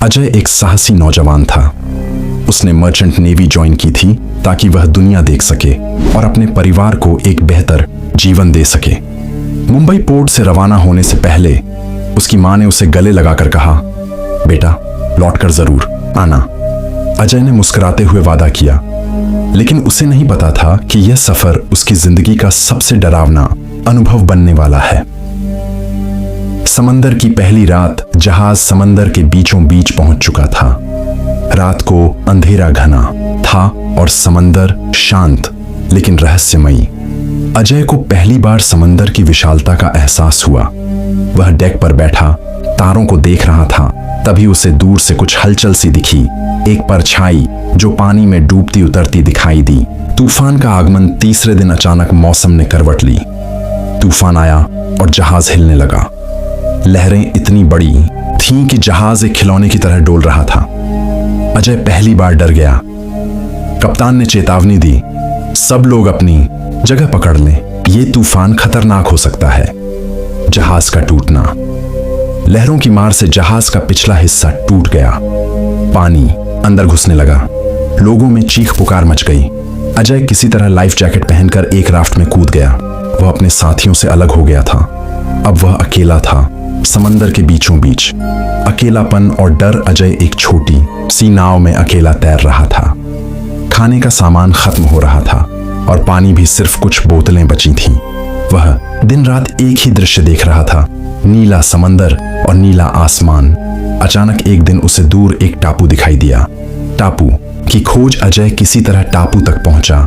अजय एक साहसी नौजवान था। उसने मर्चेंट नेवी ज्वाइन की थी ताकि वह दुनिया देख सके और अपने परिवार को एक बेहतर जीवन दे सके। मुंबई पोर्ट से रवाना होने से पहले उसकी मां ने उसे गले लगाकर कहा, बेटा लौटकर जरूर आना। अजय ने मुस्कुराते हुए वादा किया, लेकिन उसे नहीं पता था कि यह सफर उसकी जिंदगी का सबसे डरावना अनुभव बनने वाला है। समंदर की पहली रात जहाज समंदर के बीचों बीच पहुंच चुका था। रात को अंधेरा घना था और समंदर शांत लेकिन रहस्यमयी। अजय को पहली बार समंदर की विशालता का एहसास हुआ। वह डेक पर बैठा तारों को देख रहा था, तभी उसे दूर से कुछ हलचल सी दिखी। एक परछाई जो पानी में डूबती उतरती दिखाई दी। तूफान का आगमन तीसरे दिन अचानक मौसम ने करवट ली। तूफान आया और जहाज हिलने लगा। लहरें इतनी बड़ी थीं कि जहाज एक खिलौने की तरह डोल रहा था। अजय पहली बार डर गया। कप्तान ने चेतावनी दी, सब लोग अपनी जगह पकड़ लें, यह तूफान खतरनाक हो सकता है। जहाज का टूटना। लहरों की मार से जहाज का पिछला हिस्सा टूट गया। पानी अंदर घुसने लगा। लोगों में चीख पुकार मच गई। अजय किसी तरह लाइफ जैकेट पहनकर एक राफ्ट में कूद गया। वह अपने साथियों से अलग हो गया था। अब वह अकेला था, समंदर के बीचों बीच। अकेलापन और डर। अजय एक छोटी सी नाव में अकेला तैर रहा था। खाने का सामान खत्म हो रहा था और पानी भी सिर्फ कुछ बोतलें बची थीं। वह दिन रात एक ही दृश्य देख रहा था, नीला समंदर और नीला आसमान। अचानक एक दिन उसे दूर एक टापू दिखाई दिया। टापू की खोज। अजय किसी तरह टापू तक पहुंचा।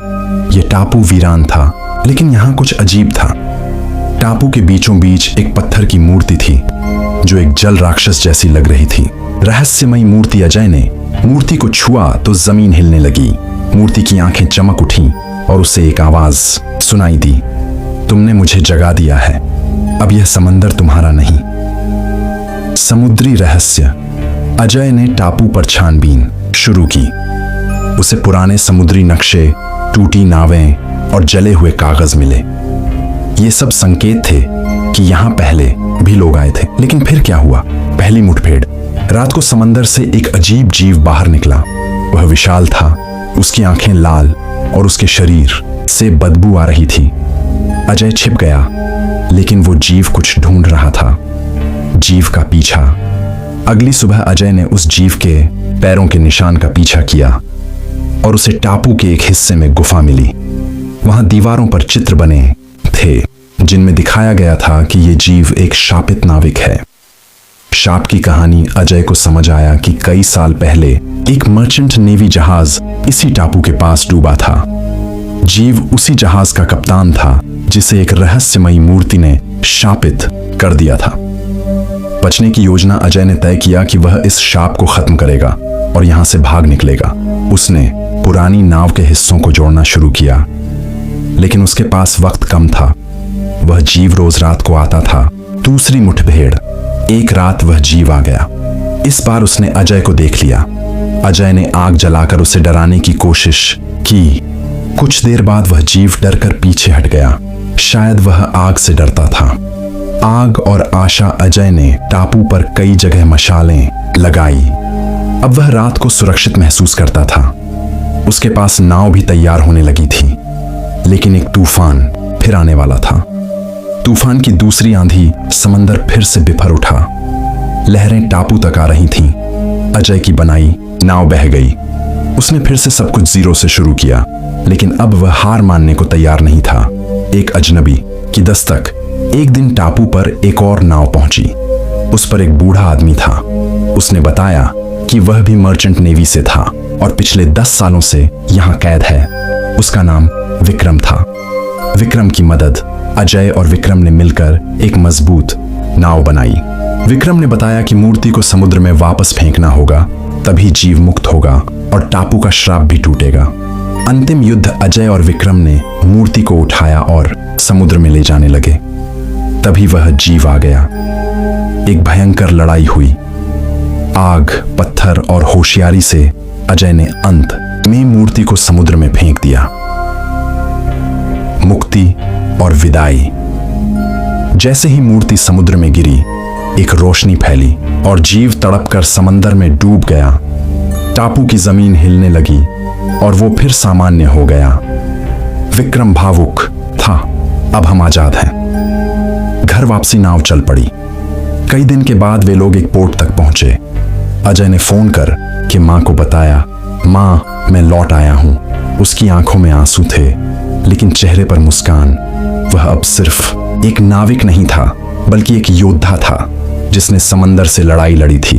यह टापू वीरान था, लेकिन यहां कुछ अजीब था। टापू के बीचों बीच एक पत्थर की मूर्ति थी जो एक जल राक्षस जैसी लग रही थी। रहस्यमयी मूर्ति। अजय ने मूर्ति को छुआ तो जमीन हिलने लगी। मूर्ति की आंखें चमक उठीं और उसे एक आवाज सुनाई दी, तुमने मुझे जगा दिया है, अब यह समंदर तुम्हारा नहीं। समुद्री रहस्य। अजय ने टापू पर छानबीन शुरू की। उसे पुराने समुद्री नक्शे, टूटी नावें और जले हुए कागज मिले। ये सब संकेत थे कि यहां पहले भी लोग आए थे। लेकिन फिर क्या हुआ? पहली मुठभेड़। रात को समंदर से एक अजीब जीव बाहर निकला। वह विशाल था, उसकी आंखें लाल और उसके शरीर से बदबू आ रही थी। अजय छिप गया, लेकिन वो जीव कुछ ढूंढ रहा था। जीव का पीछा। अगली सुबह अजय ने उस जीव के पैरों के निशान का पीछा किया और उसे टापू के एक हिस्से में गुफा मिली। वहां दीवारों पर चित्र बने थे जिनमें दिखाया गया था कि यह जीव एक शापित नाविक है। शाप की कहानी। अजय को समझ आया कि कई साल पहले एक मर्चेंट नेवी जहाज इसी टापू के पास डूबा था। जीव उसी जहाज का कप्तान था जिसे एक रहस्यमयी मूर्ति ने शापित कर दिया था। बचने की योजना। अजय ने तय किया कि वह इस शाप को खत्म करेगा और यहां से भाग निकलेगा। उसने पुरानी नाव के हिस्सों को जोड़ना शुरू किया, लेकिन उसके पास वक्त कम था। वह जीव रोज रात को आता था। दूसरी मुठभेड़। एक रात वह जीव आ गया। इस बार उसने अजय को देख लिया। अजय ने आग जलाकर उसे डराने की कोशिश की। कुछ देर बाद वह जीव डरकर पीछे हट गया। शायद वह आग से डरता था। आग और आशा। अजय ने टापू पर कई जगह मशालें लगाई। अब वह रात को सुरक्षित महसूस करता था। उसके पास नाव भी तैयार होने लगी थी। लेकिन एक तूफान फिर आने वाला था। तूफान की दूसरी आंधी। समंदर फिर से बिफर उठा। लहरें टापू तक आ रही थीं। अजय की बनाई नाव बह गई। उसने फिर से सब कुछ जीरो से शुरू किया, लेकिन अब वह हार मानने को तैयार नहीं था। एक अजनबी की दस्तक। एक दिन टापू पर एक और नाव पहुंची। उस पर एक बूढ़ा आदमी था। उसने बताया कि वह भी मर्चेंट नेवी से था और पिछले 10 सालों से यहां कैद है। उसका नाम विक्रम था। विक्रम की मदद। अजय और विक्रम ने मिलकर एक मजबूत नाव बनाई। विक्रम ने बताया कि मूर्ति को समुद्र में वापस फेंकना होगा, तभी जीव मुक्त होगा और टापू का श्राप भी टूटेगा। अंतिम युद्ध। अजय और विक्रम ने मूर्ति को उठाया और समुद्र में ले जाने लगे। तभी वह जीव आ गया। एक भयंकर लड़ाई हुई। आग, पत्थर और होशियारी से अजय ने अंत में मूर्ति को समुद्र में फेंक दिया। मुक्ति और विदाई। जैसे ही मूर्ति समुद्र में गिरी, एक रोशनी फैली। और जीव तड़पकर समंदर में डूब गया। टापू की जमीन हिलने लगी और वो फिर सामान्य हो गया। विक्रम भावुक था, अब हम आजाद हैं। घर वापसी नाव चल पड़ी। कई दिन के बाद वे लोग एक पोर्ट तक पहुंचे। अजय ने फोन कर के मां को बताया, मां मैं लौट आया हूं। उसकी आंखों में आंसू थे, लेकिन चेहरे पर मुस्कान। वह अब सिर्फ एक नाविक नहीं था, बल्कि एक योद्धा था जिसने समंदर से लड़ाई लड़ी थी।